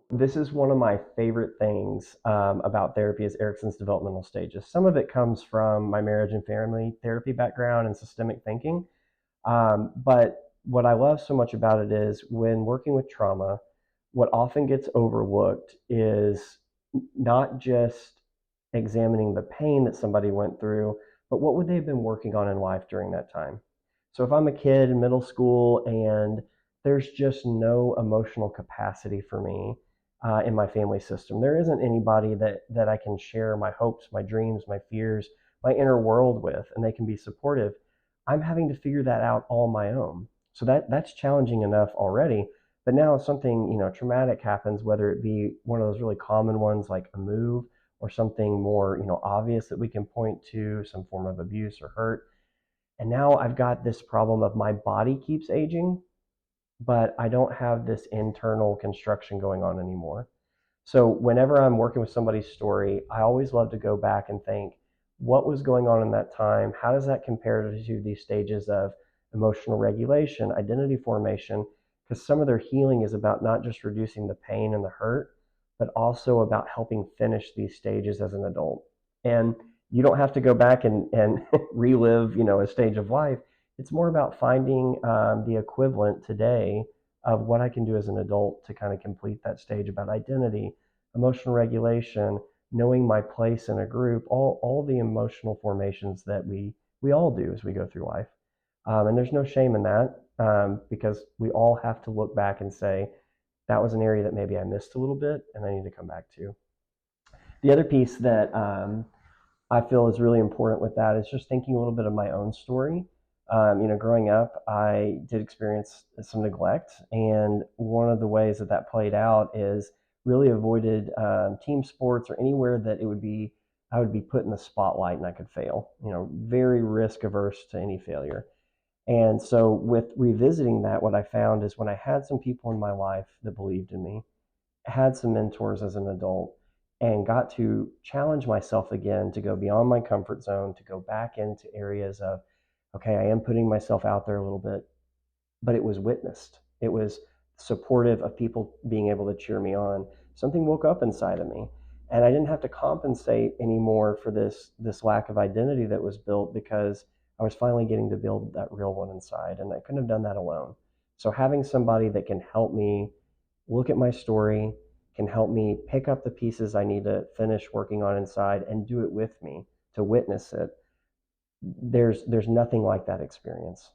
This is one of my favorite things about therapy is Erickson's developmental stages. Some of it comes from my marriage and family therapy background and systemic thinking. But what I love so much about it is when working with trauma, what often gets overlooked is not just examining the pain that somebody went through, but what would they have been working on in life during that time. So if I'm a kid in middle school and there's just no emotional capacity for me in my family system, there isn't anybody that I can share my hopes, my dreams, my fears, my inner world with, and they can be supportive. I'm having to figure that out all on my own. So that's challenging enough already. But now if something, traumatic happens, whether it be one of those really common ones like a move or something more, obvious that we can point to, some form of abuse or hurt. And now I've got this problem of my body keeps aging, but I don't have this internal construction going on anymore. So whenever I'm working with somebody's story, I always love to go back and think, what was going on in that time? How does that compare to these stages of emotional regulation, identity formation? Because some of their healing is about not just reducing the pain and the hurt, but also about helping finish these stages as an adult. And you don't have to go back and relive, a stage of life. It's more about finding the equivalent today of what I can do as an adult to kind of complete that stage about identity, emotional regulation, knowing my place in a group, all the emotional formations that we all do as we go through life. And there's no shame in that because we all have to look back and say, that was an area that maybe I missed a little bit and I need to come back to. The other piece that I feel is really important with that is just thinking a little bit of my own story. Growing up, I did experience some neglect, and one of the ways that that played out is really avoided team sports or anywhere that I would be put in the spotlight and I could fail. Very risk averse to any failure. And so, with revisiting that, what I found is when I had some people in my life that believed in me, had some mentors as an adult, and got to challenge myself again to go beyond my comfort zone, to go back into areas of, okay, I am putting myself out there a little bit, but it was witnessed. It was supportive of people being able to cheer me on. Something woke up inside of me. And I didn't have to compensate anymore for this lack of identity that was built because I was finally getting to build that real one inside. And I couldn't have done that alone. So having somebody that can help me look at my story, can help me pick up the pieces I need to finish working on inside and do it with me to witness it. There's nothing like that experience.